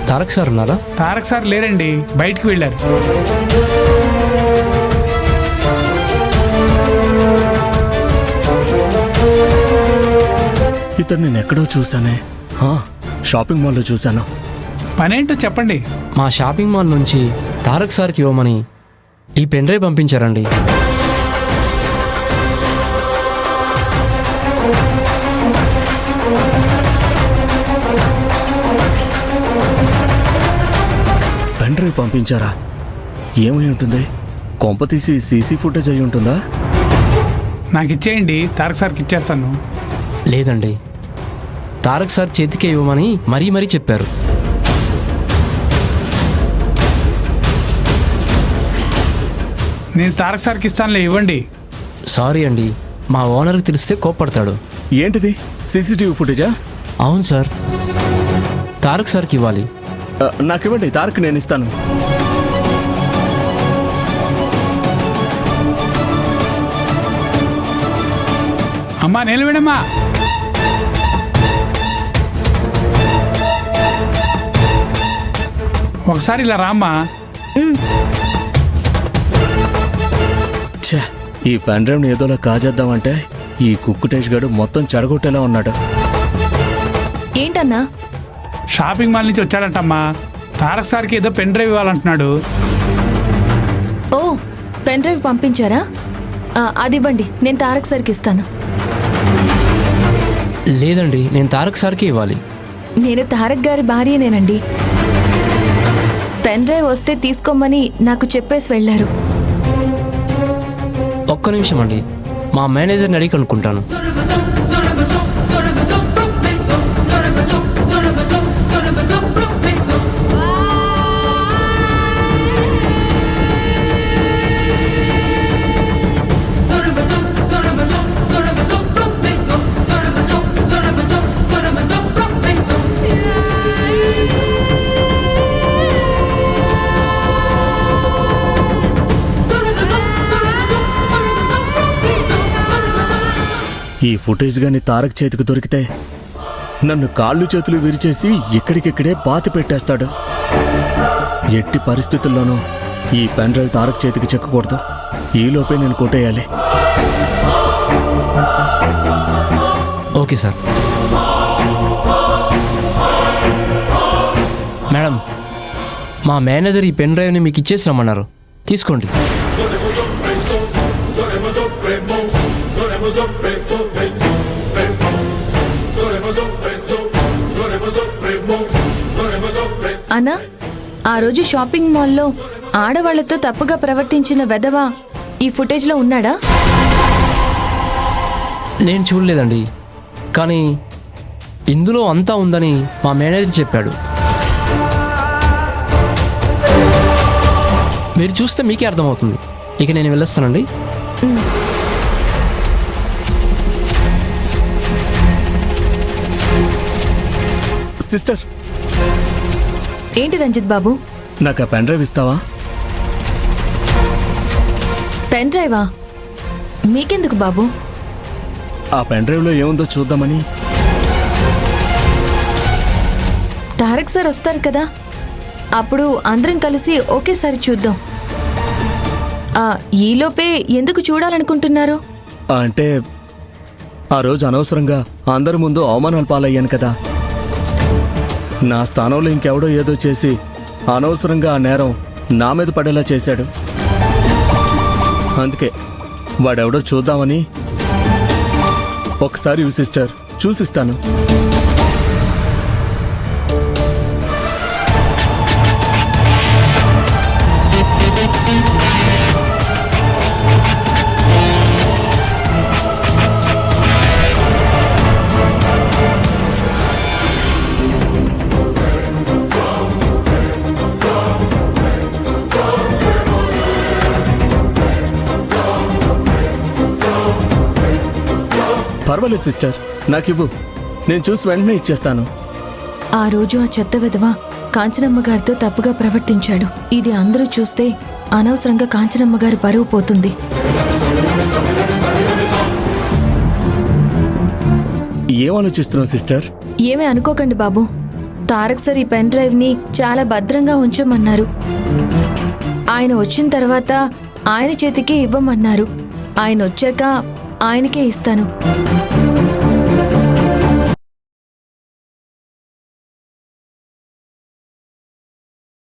Tarak sir ఉన్నారా? Tarak sir లేరండి, బయటికి వెళ్ళారు. ఇతను నేను ఎక్కడో చూసానే, షాపింగ్ మాల్లో చూశాను. పనేంటో చెప్పండి. మా షాపింగ్ మాల్ నుంచి తారక్ సార్కి ఇవ్వమని ఈ పెన్ డ్రైవ్ పంపించారండి. పెన్ డ్రైవ్ పంపించారా? ఏమై ఉంటుంది? కొంప తీసి సీసీ ఫుటేజ్ అయి ఉంటుందా? నాకు ఇచ్చేయండి, తారక్ సార్కి ఇచ్చేస్తాను. లేదండి, తారక్ సార్ చేతికే ఇవ్వమని మరీ చెప్పారు. నేను తారక్ సార్కి ఇస్తానులే, ఇవ్వండి. సారీ అండి, మా ఓనర్కి తెలిస్తే కోప్పడతాడు. ఏంటిది, సీసీటీవీ ఫుటేజా? అవును సార్, తారక్ సార్కి ఇవ్వాలి. నాకు ఇవ్వండి, తారక్ నేను ఇస్తాను. అమ్మా నిలబడమ్మా. ఒకసారి ఇలా రామ్మా. ఛే, ఈ పెన్ డ్రైవ్ని ఏదోలా కాజేద్దామంటే ఈ కుక్కుటేష్ గడు మొత్తం చెడగొట్టేలా ఉన్నాడు. ఏంటన్నా? షాపింగ్ మాల్ నుంచి వచ్చాడంటమ్మా. తారక్ సార్కి ఏదో పెన్ డ్రైవ్ ఇవ్వాలంటున్నాడు. ఓ, పెన్ డ్రైవ్ పంపించారా? అది ఇవ్వండి, నేను తారక్ సార్కి ఇస్తాను. లేదండి, నేను తారక్ సార్కి ఇవ్వాలి. నేను తారక్ గారి భార్యనేనండి. పెన్ డ్రైవ్ వస్తే తీసుకోమని నాకు చెప్పేసి వెళ్ళారు. ఒక్క నిమిషం అండి, మా మేనేజర్ని అడిగి కనుక్కుంటాను. ఈ ఫుటేజ్ గాని తారక్ చేతికి దొరికితే నన్ను కాళ్ళు చేతులు విరిచేసి ఇక్కడికిక్కడే బాతి పెట్టేస్తాడు. ఎట్టి పరిస్థితుల్లోనూ ఈ పెన్ డ్రైవ్ తారక్ చేతికి చెక్కకూడదు. ఈలోపే నేను కొట్టేయాలి. Okay sir. మేడం, మా మేనేజర్ ఈ పెన్ డ్రైవ్ని మీకు ఇచ్చేసి రమ్మన్నారు, తీసుకోండి. అన్నా, ఆ రోజు షాపింగ్ మాల్లో ఆడవాళ్లతో తప్పుగా ప్రవర్తించిన వెధవ ఈ ఫుటేజ్లో ఉన్నాడా? నేను చూడలేదండి, కానీ ఇందులో అంతా ఉందని మా మేనేజర్ చెప్పాడు. మీరు చూస్తే మీకే అర్థమవుతుంది. ఇక నేను వెళ్ళొస్తానండి. సిస్టర్, ఏంటి రంజిత్ బాబు? నాకు ఆ పెన్ డ్రైవ్ ఇస్తావా? పెన్ డ్రైవా? మీకెందుకు బాబు? ఆ పెన్ డ్రైవ్లో ఏముందో చూద్దామని. తారక్ సార్ వస్తారు కదా, అప్పుడు అందరం కలిసి ఒకేసారి చూద్దాం. ఈలోపే ఎందుకు చూడాలనుకుంటున్నారు? అంటే ఆ రోజు అనవసరంగా అందరి ముందు అవమానాలు పాలయ్యాను కదా. నా స్థానంలో ఇంకెవడో ఏదో చేసి అనవసరంగా ఆ నేరం నా మీద పడేలా చేశాడు. అందుకే వాడెవడో చూద్దామని. ఒకసారి ఇవి సిస్టర్, చూసిస్తాను. పర్వాలేదు సిస్టర్, నాకివ్వు, నేను చూసి వెంటనే ఇచ్చేస్తాను. ఆ రోజు ఆ చెత్త విధవ కాంచనమ్మ గారితో తప్పుగా ప్రవర్తించాడు. ఇది అందరూ చూస్తే అనవసరంగా కాంచనమ్మ గారి పరువు పోతుంది. ఏం ఆలోచిస్తున్నావు సిస్టర్? ఏమీ అనుకోకండి బాబు, తారక్ సార్ ఈ పెన్ డ్రైవ్ని చాలా భద్రంగా ఉంచమన్నారు. ఆయన వచ్చిన తర్వాత ఆయన చేతికే ఇవ్వమన్నారు. ఆయన వచ్చాక ఆయనకే ఇస్తాను.